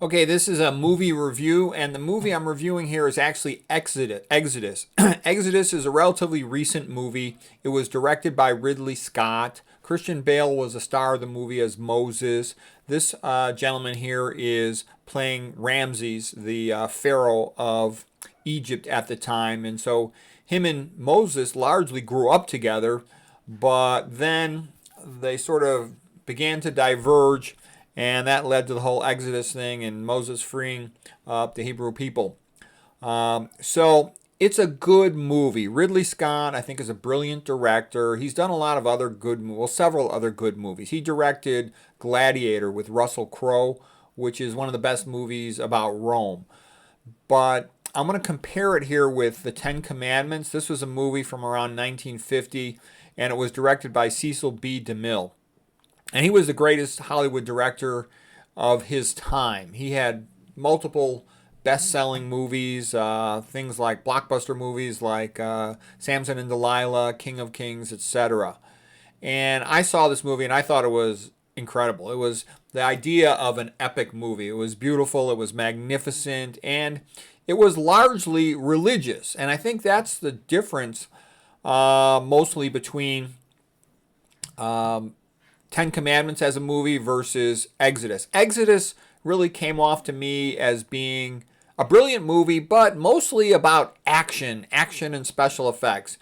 Okay, this is a movie review, and the movie I'm reviewing here is actually Exodus. Exodus is a relatively recent movie. It was directed by Ridley Scott. Christian Bale was a star of the movie as Moses. This gentleman here is playing Ramses, the pharaoh of Egypt at the time. And so him and Moses largely grew up together, but then they sort of began to diverge, and that led to the whole Exodus thing and Moses freeing up the Hebrew people. So it's a good movie. Ridley Scott, I think, is a brilliant director. He's done a lot of other good, well, several other good movies. He directed Gladiator with Russell Crowe, which is one of the best movies about Rome. But I'm going to compare it here with The Ten Commandments. This was a movie from around 1950, and it was directed by Cecil B. DeMille. And he was the greatest Hollywood director of his time. He had multiple best-selling movies, things like blockbuster movies like Samson and Delilah, King of Kings, etc. And I saw this movie and I thought it was incredible. It was the idea of an epic movie. It was beautiful, it was magnificent, and it was largely religious. And I think that's the difference mostly between Ten Commandments as a movie versus Exodus. Exodus really came off to me as being a brilliant movie, but mostly about action and special effects.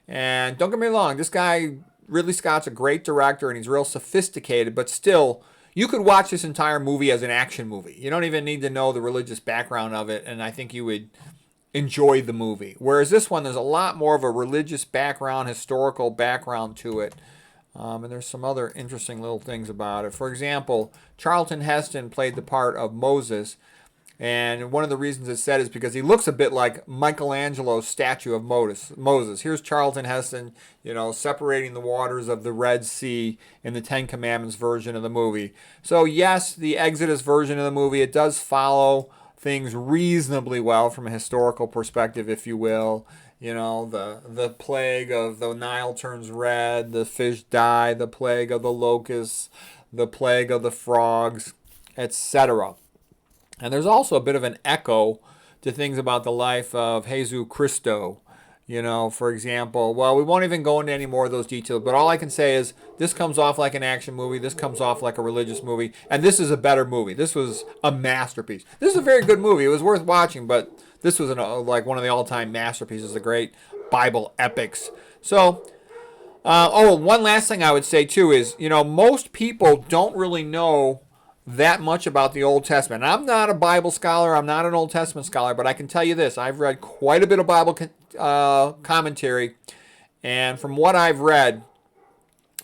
And don't get me wrong, this guy, Ridley Scott's a great director and he's real sophisticated, but still, you could watch this entire movie as an action movie. You don't even need to know the religious background of it, and I think you would enjoy the movie. Whereas this one, there's a lot more of a religious background, historical background to it. And there's some other interesting little things about it. For example, Charlton Heston played the part of Moses. And one of the reasons it's said is because he looks a bit like Michelangelo's statue of Moses. Here's Charlton Heston, separating the waters of the Red Sea in the Ten Commandments version of the movie. So yes, the Exodus version of the movie, it does follow things reasonably well from a historical perspective, if you will. The plague of the Nile turns red, the fish die, the plague of the locusts, the plague of the frogs, etc. And there's also a bit of an echo to things about the life of Jesus Christo. For example, well, we won't even go into any more of those details, but all I can say is this comes off like an action movie, this comes off like a religious movie, and this is a better movie. This was a masterpiece. This is a very good movie. It was worth watching, but this was like one of the all-time masterpieces, the great Bible epics. So, one last thing I would say, too, is, most people don't really know that much about the Old Testament. I'm not a Bible scholar. I'm not an Old Testament scholar, but I can tell you this. I've read quite a bit of Bible commentary, and from what I've read,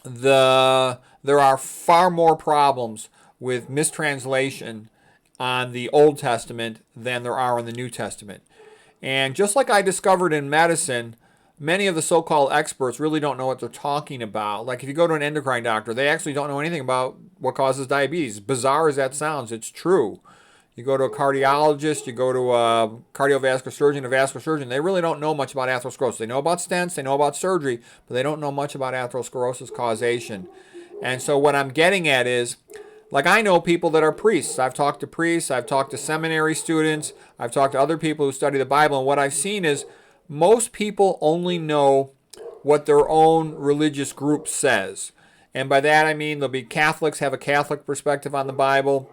there are far more problems with mistranslation on the Old Testament than there are in the New Testament. And just like I discovered in medicine, many of the so-called experts really don't know what they're talking about. Like if you go to an endocrine doctor, they actually don't know anything about what causes diabetes. Bizarre as that sounds, it's true. You go to a cardiologist, you go to a cardiovascular surgeon, a vascular surgeon, they really don't know much about atherosclerosis. They know about stents, they know about surgery, but they don't know much about atherosclerosis causation. And so what I'm getting at is, like I know people that are priests. I've talked to priests, I've talked to seminary students, I've talked to other people who study the Bible, and what I've seen is most people only know what their own religious group says. And by that I mean there'll be Catholics have a Catholic perspective on the Bible.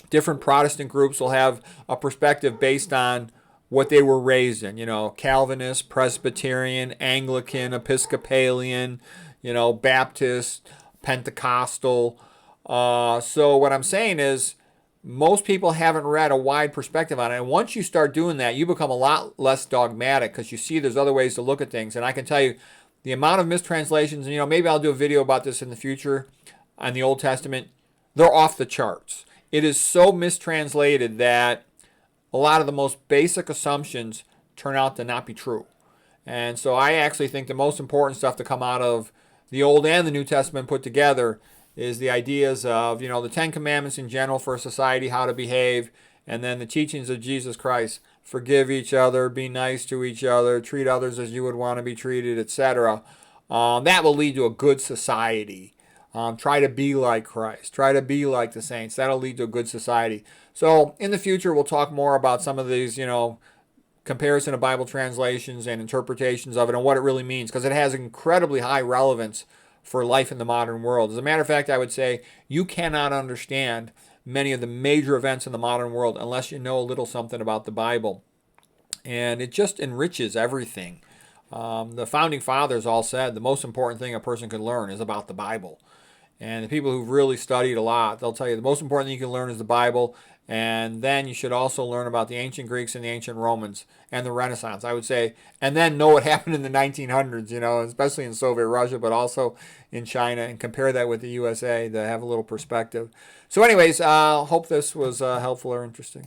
Different Protestant groups will have a perspective based on what they were raised in. Calvinist, Presbyterian, Anglican, Episcopalian, Baptist, Pentecostal. So what I'm saying is most people haven't read a wide perspective on it. And once you start doing that, you become a lot less dogmatic because you see there's other ways to look at things. And I can tell you the amount of mistranslations, and maybe I'll do a video about this in the future on the Old Testament, they're off the charts. It is so mistranslated that a lot of the most basic assumptions turn out to not be true. And so I actually think the most important stuff to come out of the Old and the New Testament put together is the ideas of, the Ten Commandments in general for society, how to behave, and then the teachings of Jesus Christ. Forgive each other, be nice to each other, treat others as you would want to be treated, etc. That will lead to a good society. Try to be like Christ. Try to be like the saints. That'll lead to a good society. So in the future, we'll talk more about some of these, comparison of Bible translations and interpretations of it and what it really means, because it has incredibly high relevance for life in the modern world. As a matter of fact, I would say you cannot understand many of the major events in the modern world unless you know a little something about the Bible. And it just enriches everything. The founding fathers all said the most important thing a person can learn is about the Bible. And the people who've really studied a lot, they'll tell you the most important thing you can learn is the Bible. And then you should also learn about the ancient Greeks and the ancient Romans and the Renaissance, I would say. And then know what happened in the 1900s, especially in Soviet Russia, but also in China, and compare that with the USA to have a little perspective. So anyways, hope this was helpful or interesting.